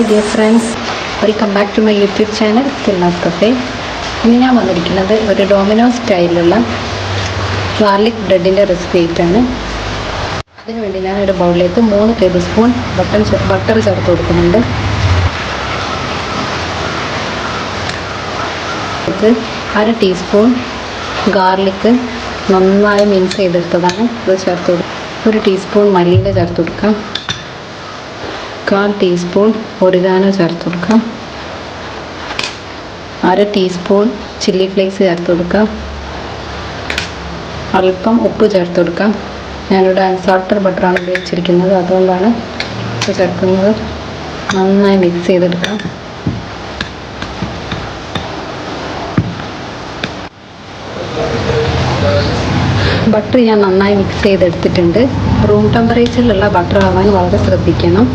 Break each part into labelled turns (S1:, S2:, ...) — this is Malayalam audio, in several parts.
S1: dear friends, welcome back to my YouTube channel Kilnas Cafe. ഇന്ന് ഞാൻ വന്നിരിക്കുന്നത് ഒരു ഡൊമിനോ സ്റ്റൈലിലുള്ള ഗാർലിക് ബ്രെഡിൻ്റെ റെസിപ്പി ആയിട്ടാണ്. അതിനുവേണ്ടി ഞാൻ ഒരു ബൗളിലേക്ക് 3 ടേബിൾ സ്പൂൺ ബട്ടർ ചേർത്ത് കൊടുക്കുന്നുണ്ട്. 1/2 ടീസ്പൂൺ ഗാർലിക് നന്നായി മിക്സ് ചെയ്തെടുത്തതാണ്, ഇത് ചേർത്ത് കൊടുക്കുക. 1 ടീസ്പൂൺ മല്ലിയില ചേർത്ത് കൊടുക്കാം. 1/4 ടീസ്പൂൺ ഒറിഗാനോ ചേർത്ത് കൊടുക്കാം. 1/2 ടീസ്പൂൺ ചില്ലി ഫ്ലേക്സ് ചേർത്ത് കൊടുക്കാം. അല്പം ഉപ്പ് ചേർത്ത് കൊടുക്കാം. ഞാനിവിടെ അൺസാൾട്ടഡ് ബട്ടറാണ് ഉപയോഗിച്ചിരിക്കുന്നത്, അതുകൊണ്ടാണ് ഉപ്പ് ചേർക്കുന്നത്. നന്നായി മിക്സ് ചെയ്തെടുക്കാം. ബട്ടർ ഞാൻ നന്നായി മിക്സ് ചെയ്തെടുത്തിട്ടുണ്ട്. റൂം ടെമ്പറേച്ചറിലുള്ള ബട്ടർ ആവാൻ വളരെ ശ്രദ്ധിക്കണം.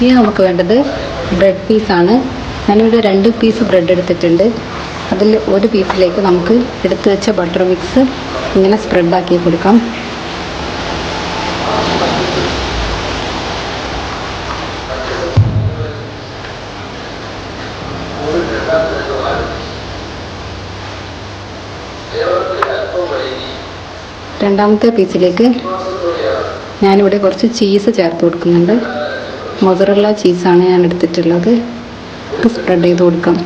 S1: ഇനി നമുക്ക് വേണ്ടത് ബ്രെഡ് പീസാണ്. ഞാനിവിടെ 2 പീസ് ബ്രെഡ് എടുത്തിട്ടുണ്ട്. അതിൽ 1 പീസിലേക്ക് നമുക്ക് എടുത്തു വെച്ച ബട്ടർ മിക്സ് ഇങ്ങനെ സ്പ്രെഡാക്കി കൊടുക്കാം. രണ്ടാമത്തെ പീസിലേക്ക് ഞാനിവിടെ കുറച്ച് ചീസ് ചേർത്ത് കൊടുക്കുന്നുണ്ട്. മൊസറല്ല ചീസാണ് ഞാൻ എടുത്തിട്ടുള്ളത്. സ്പ്രെഡ് ചെയ്ത് കൊടുക്കാം.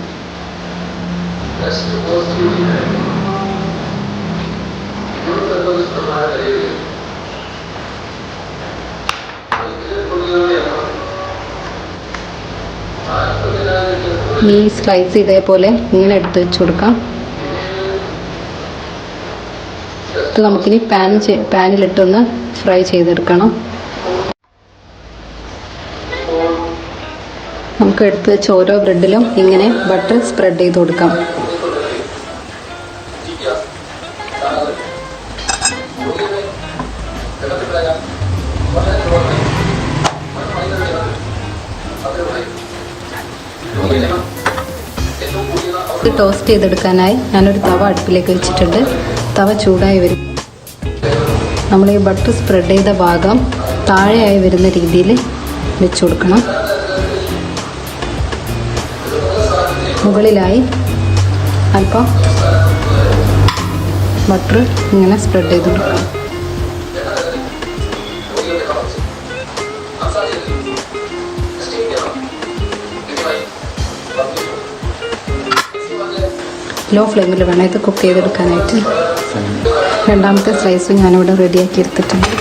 S1: ഈ സ്ലൈസ് ഇതേപോലെ ഇങ്ങനെ എടുത്ത് വെച്ച് കൊടുക്കാം. ഇത് നമുക്കിനി പാനിലിട്ടൊന്ന് ഫ്രൈ ചെയ്തെടുക്കണം. നമുക്ക് എടുത്ത് വെച്ച ഓരോ ബ്രെഡിലും ഇങ്ങനെ ബട്ടർ സ്പ്രെഡ് ചെയ്ത് കൊടുക്കാം. ഇത് ടോസ്റ്റ് ചെയ്തെടുക്കാനായി ഞാനൊരു തവ അടുപ്പിലേക്ക് വെച്ചിട്ടുണ്ട്. തവ ചൂടായി വരും. നമ്മൾ ഈ ബട്ടർ സ്പ്രെഡ് ചെയ്ത ഭാഗം താഴെയായി വരുന്ന രീതിയിൽ വെച്ച് കൊടുക്കണം. മുകളിലായി അല്പം ബട്ടർ ഇങ്ങനെ സ്പ്രെഡ് ചെയ്ത് കൊടുക്കാം. ലോ ഫ്ലെയിമിൽ വേണം ഇത് കുക്ക് ചെയ്തെടുക്കാനായിട്ട്. രണ്ടാമത്തെ സ്ലൈസും ഞാനിവിടെ റെഡിയാക്കി എടുത്തിട്ടുണ്ട്.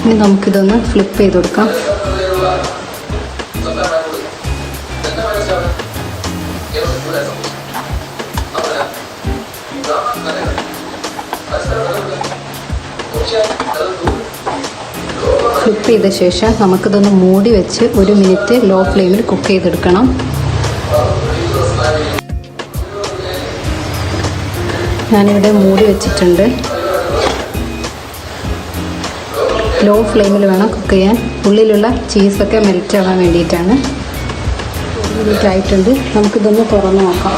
S1: ഇനി നമുക്കിതൊന്ന് ഫ്ലിപ്പ് ചെയ്ത് കൊടുക്കാം. ഫ്ലിപ്പ് ചെയ്ത ശേഷം നമുക്കിതൊന്ന് മൂടി വെച്ച് 1 മിനിറ്റ് ലോ ഫ്ലെയിമിൽ കുക്ക് ചെയ്തെടുക്കണം. ഞാനിവിടെ മൂടി വെച്ചിട്ടുണ്ട്. ലോ ഫ്ലെയിമിൽ വേണം കുക്ക് ചെയ്യാൻ. ഉള്ളിലുള്ള ചീസൊക്കെ മെൽറ്റ് ആവാൻ വേണ്ടിയിട്ടാണ്. 1 മിനിറ്റ് ആയിട്ടുണ്ട്. നമുക്കിതൊന്ന് തുറന്ന് നോക്കാം.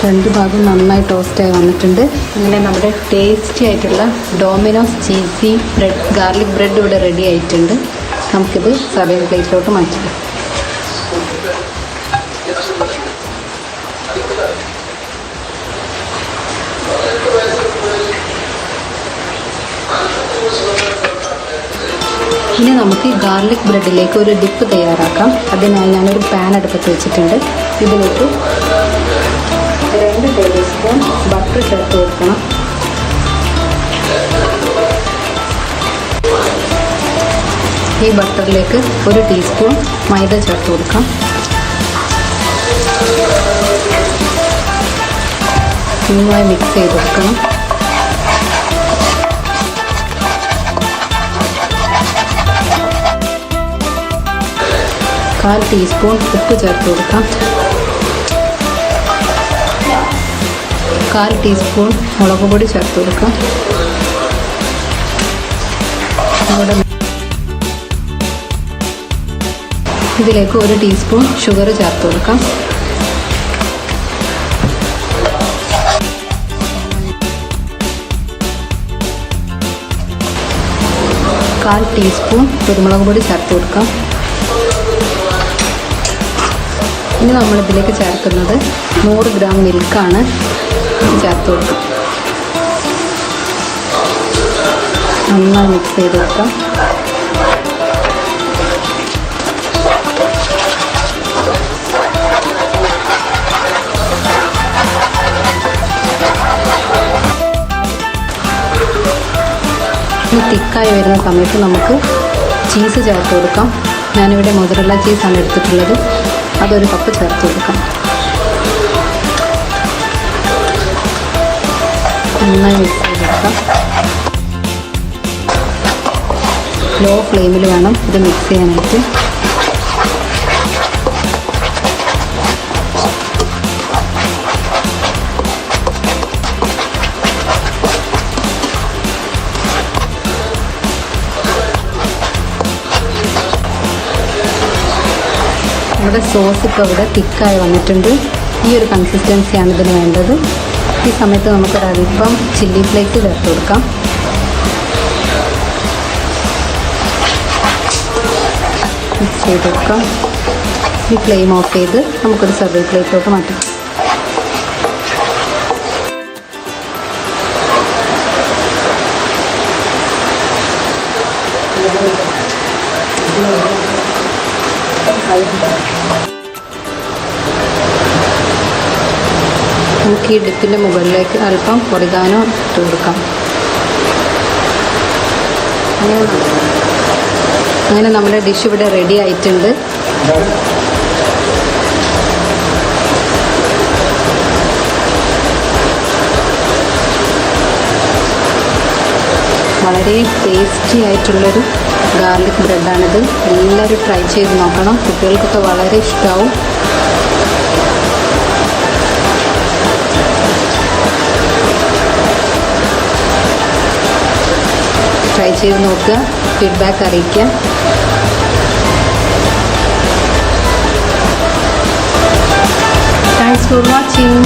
S1: രണ്ട് ഭാഗം നന്നായി ടോസ്റ്റായി വന്നിട്ടുണ്ട്. അങ്ങനെ നമ്മുടെ ടേസ്റ്റി ആയിട്ടുള്ള ഡൊമിനോസ് ചീസി ഗാർലിക് ബ്രെഡ് ഇവിടെ റെഡി ആയിട്ടുണ്ട്. നമുക്കിത് സർവിംഗ് പ്ലേറ്റിലോട്ട് മാറ്റാം. ഇനി നമുക്ക് ഗാർലിക് ബ്രെഡിലേക്ക് ഒരു ഡിപ്പ് തയ്യാറാക്കാം. അതിനായി ഞാനൊരു പാൻ അടുപ്പത്ത് വെച്ചിട്ടുണ്ട്. ഇതിലേക്ക് 2 ടേബിൾ സ്പൂൺ ബട്ടർ ചേർത്ത് കൊടുക്കണം. ഈ ബട്ടറിലേക്ക് 1 ടീസ്പൂൺ മൈദ ചേർത്ത് കൊടുക്കാം. നന്നായി മിക്സ് ചെയ്ത് കൊടുക്കണം. കാൽ ടീസ്പൂൺ ഉപ്പ് ചേർത്ത് കൊടുക്കാം. 1/4 ടീസ്പൂൺ മുളക് പൊടി ചേർത്ത് കൊടുക്കാം. ഇവിടെ ഇതിലേക്ക് 1 ടീസ്പൂൺ ഷുഗർ ചേർത്ത് കൊടുക്കാം. കാൽ ടീസ്പൂൺ കുരുമുളക് പൊടി ചേർത്ത് കൊടുക്കാം. ഇനി നമ്മളിതിലേക്ക് ചേർക്കുന്നത് 100 ഗ്രാം മിൽക്കാണ്. ചേർത്ത് കൊടുക്കാം. നന്നായി മിക്സ് ചെയ്ത് വെക്കാം. തിക്കായി വരുന്ന സമയത്ത് നമുക്ക് ചീസ് ചേർത്ത് കൊടുക്കാം. ഞാനിവിടെ മൊസറല്ല ചീസാണ് എടുത്തിട്ടുള്ളത്. അതൊരു കപ്പ് ചേർത്ത് കൊടുക്കാം. നന്നായി മിക്സ് ചെയ്തെടുക്കാം. ലോ ഫ്ലെയിമിൽ വേണം ഇത് മിക്സ് ചെയ്യാനായിട്ട്. നമ്മുടെ സോസ് ഇപ്പോൾ ഇവിടെ തിക്കായി വന്നിട്ടുണ്ട്. ഈ ഒരു കൺസിസ്റ്റൻസിയാണ് ഇതിന് വേണ്ടത്. ഈ സമയത്ത് നമുക്കൊരൽപ്പം ചില്ലി ഫ്ലേക്സ് ചേർത്ത് കൊടുക്കാം. മിക്സ് ചെയ്ത് കൊടുക്കാം. ഈ ഫ്ലെയിം ഓഫ് ചെയ്ത് നമുക്കൊരു സർവിംഗ് പ്ലേറ്റിലോട്ട് മാറ്റാം. നമുക്ക് ഈ ഡിപ്പിൻ്റെ മുകളിലേക്ക് അല്പം ഒറിഗാനോ ഇട്ട് കൊടുക്കാം. അങ്ങനെ നമ്മുടെ ഡിഷ് ഇവിടെ റെഡി ആയിട്ടുണ്ട്. വളരെ ടേസ്റ്റി ആയിട്ടുള്ളൊരു ഗാർലിക് ബ്രെഡാണിത്. എല്ലാവരും ട്രൈ ചെയ്ത് നോക്കണം. കുട്ടികൾക്കൊക്കെ വളരെ ഇഷ്ടമാവും. ട്രൈ ചെയ്ത് നോക്കുക. ഫീഡ്ബാക്ക് അറിയിക്കുക. Thanks for watching.